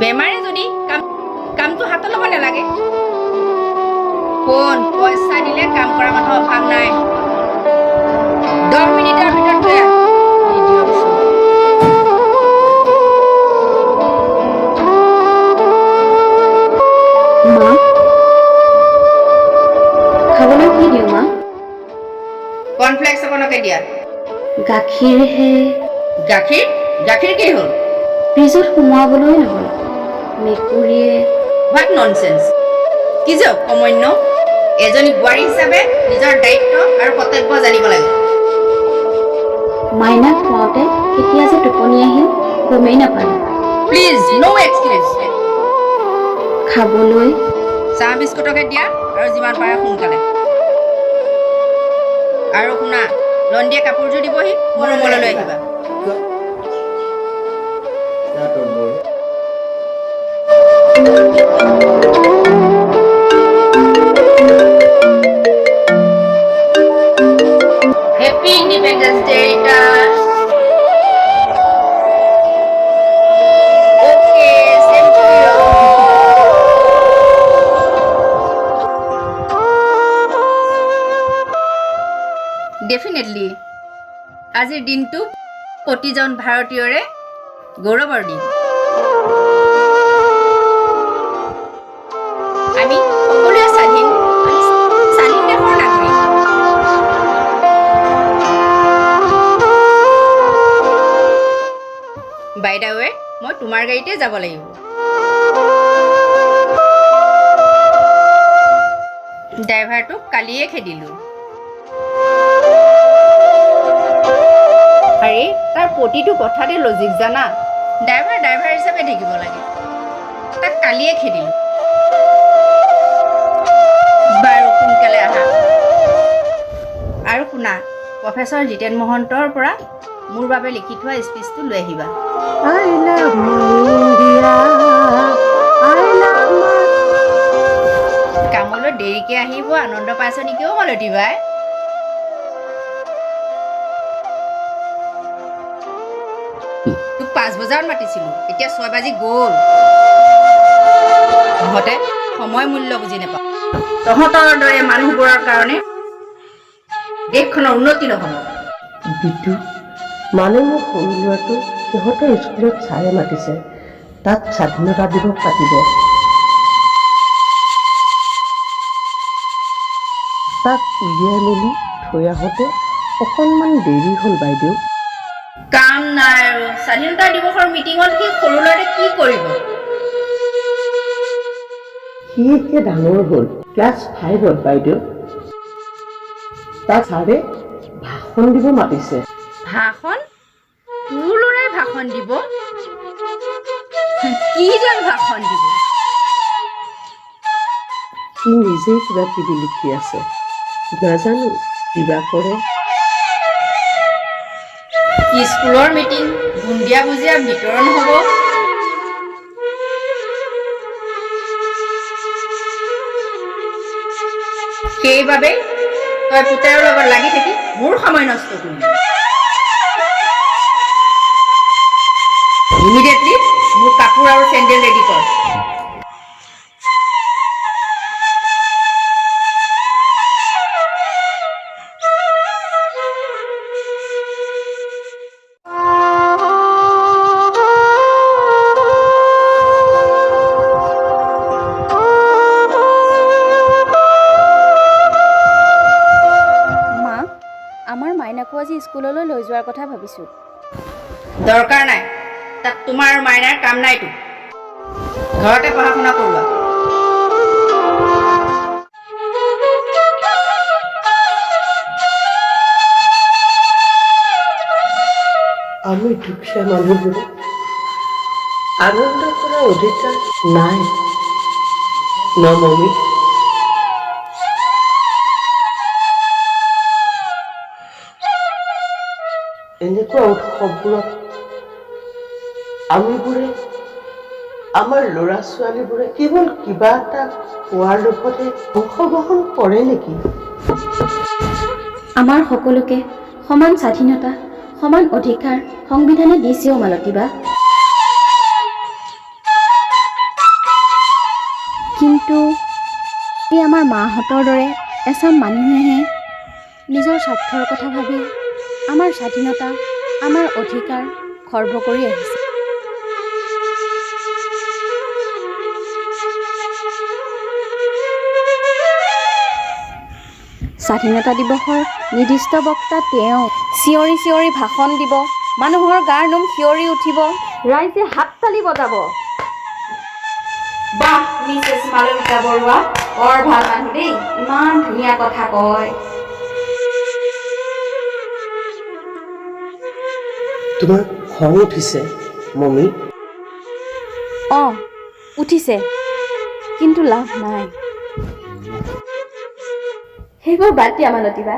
বেমাৰে যদি কামটো হাতত ল'ব নালাগে। কোন পইচা দিলে কাম কৰা মানুহৰ অভাৱ নাই। 10 মিনিটৰ ভিতৰত লৈ আহ। মা খাবলৈ কি দিওঁ মা? কৰ্ণফ্লেক্স অকণকে দিয়া। গাখীৰহে। গাখীৰ গাখীৰ কি হ'ল? ফ্ৰিজত সোমোৱাবলৈ নহ'ল। মেকুৰীয়ে। What nonsense! কি যে অকমন্য! এজনী বোৱাৰী হিচাপে নিজৰ দায়িত্ব আৰু কৰ্তব্য জানিব লাগে। মাইনাক খুৱাওঁতে কেতিয়া যে টোপনি আহিল গমেই নাপালোঁ। Please no' excuse. খাবলৈ চাহ বিস্কুটকে দিয়া আৰু যিমান পাৰে সোনকালে। আৰু শুনা, লণ্ডিয়ে কাপোৰযোৰ দিবহি, মোৰ ৰুমলৈ লৈ আহিবা। Happy Independence Day, Rita. Okay, same to you. Definitely. আজিৰ দিনটো প্ৰতিজন ভাৰতীয়ৰে গৌৰৱৰ দিন। আমি সকলোৱে স্বাধীন দেশৰ নাগৰিক। বাই দ্য ৱে, মই তোমাৰ গাড়ীতে যাব লাগিব। ড্ৰাইভাৰটোক কালিয়ে খেদিলোঁ। আৰে তাৰ প্ৰতিটো কথাতে লজিক জানা। ড্ৰাইভাৰ হিচাপে থাকিব লাগে। তাক কালিয়ে খেদিলোঁ। বাৰু সোনকালে আহা। আৰু শুনা, প্ৰফেচৰ জিতেন মহন্তৰ পৰা মোৰ বাবে লিখি থোৱা স্পিচটো লৈ আহিবা। কামলৈ দেৰিকে আহিব আনন্দ পাইছ নেকি অ' মালতী বাই? তোক 5 বজাত মাতিছিলোঁ, এতিয়া 6 বাজি গ'ল। তহঁতে সময় মূল্য বুজি নাপাওঁ। তহঁতৰ দৰে মানুহবোৰৰ কাৰণে দেশখনৰ উন্নতি নহ'ব। বিটু, মানে মোৰ সৰু ল'ৰাটো সিহঁতৰ স্কুলত ছাৰে মাতিছে, তাত স্বাধীনতা দিৱস পাতিব। তাক উলিয়াই মেলি থৈ আহোঁতে অকণমান দেৰি হ'ল বাইদেউ। কাম নাই আৰু স্বাধীনতা দিৱসৰ মিটিঙত সি সৰু ল'ৰাটোৱে কি কৰিব? সি এতিয়া ডাঙৰ হ'ল, ক্লাছ 5ত বাইদেউ। তাক ছাৰে ভাষণ দিব মাতিছে। ভাষণ? তোৰ ল'ৰাই ভাষণ দিব? কিডাল ভাষণ দিব? সি নিজেই কিবা কিবি লিখি আছে, নাজানো কিবা কৰে। স্কুলৰ মিটিং, বুন্দিয়া ভুজিয়া বিতৰণ হ'ব। সেইবাবে তই পুতেৰৰ লগত লাগি থাকি মোৰ সময় নষ্ট কৰিবি। ইমিডিয়েটলি মোৰ কাপোৰ আৰু চেণ্ডেল ৰেডি কৰ। আমাৰ মাইনাকো আজি স্কুললৈ লৈ যোৱাৰ কথা ভাবিছোঁ। দৰকাৰ নাই, তাত তোমাৰ আৰু মাইনাৰ কাম নাইতো। ঘৰতে পঢ়া শুনা কৰোৱা। আমি দুখীয়া মানুহবোৰে আনন্দ কৰাৰ অধিকাৰ নাই ন মমি? এনেকুৱা উৎসৱবোৰত আমিবোৰে আমাৰ ল'ৰা ছোৱালীবোৰে কেৱল কিবা এটা পোৱাৰ লোভতে অংশগ্ৰহণ কৰে নেকি? আমাৰ সকলোকে সমান স্বাধীনতা সমান অধিকাৰ সংবিধানে দিছেও মালতীবা। কিন্তু এই আমাৰ মাহঁতৰ দৰে এচাম মানুহেহে নিজৰ স্বাৰ্থৰ কথা ভাবি আমাৰ স্বাধীনতা আমাৰ অধিকাৰ খৰ্ব কৰি আহিছে। স্বাধীনতা দিৱসৰ নিৰ্দিষ্ট বক্তা তেওঁ চিঞৰি চিঞৰি ভাষণ দিব, মানুহৰ গাৰ নোম শিয়ৰি উঠিব, ৰাইজে হাততালি বজাব। বাহ মিছেছ মালবিকা বৰুৱা, বৰ ভাল মানুহ দেই, ইমান ধুনীয়া কথা কয়। তোমাৰ খং উঠিছে মমী? অঁ উঠিছে, কিন্তু লাভ নাই। সেইবোৰ বাদ দিয়া মালতীবা।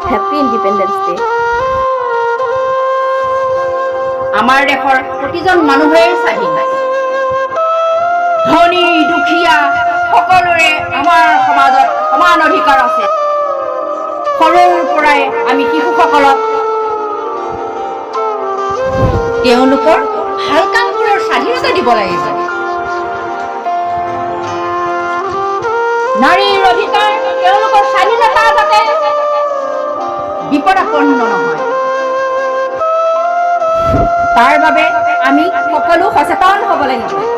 Happy independence day. আমাৰ দেশৰ প্ৰতিজন মানুহেই স্বাধীন। ধনী দুখীয়া সকলোৰে আমাৰ সমাজত সমান অধিকাৰ আছে। সৰুৰ পৰাই আমি শিশুসকলক তেওঁলোকৰ ভাল কামবোৰৰ স্বাধীনতা দিব লাগিব। নাৰীৰ অধিকাৰ তেওঁলোকৰ স্বাধীনতা যাতে বিপদাপন্ন নহয়, তাৰ বাবে আমি সকলো সচেতন হ'ব লাগিব।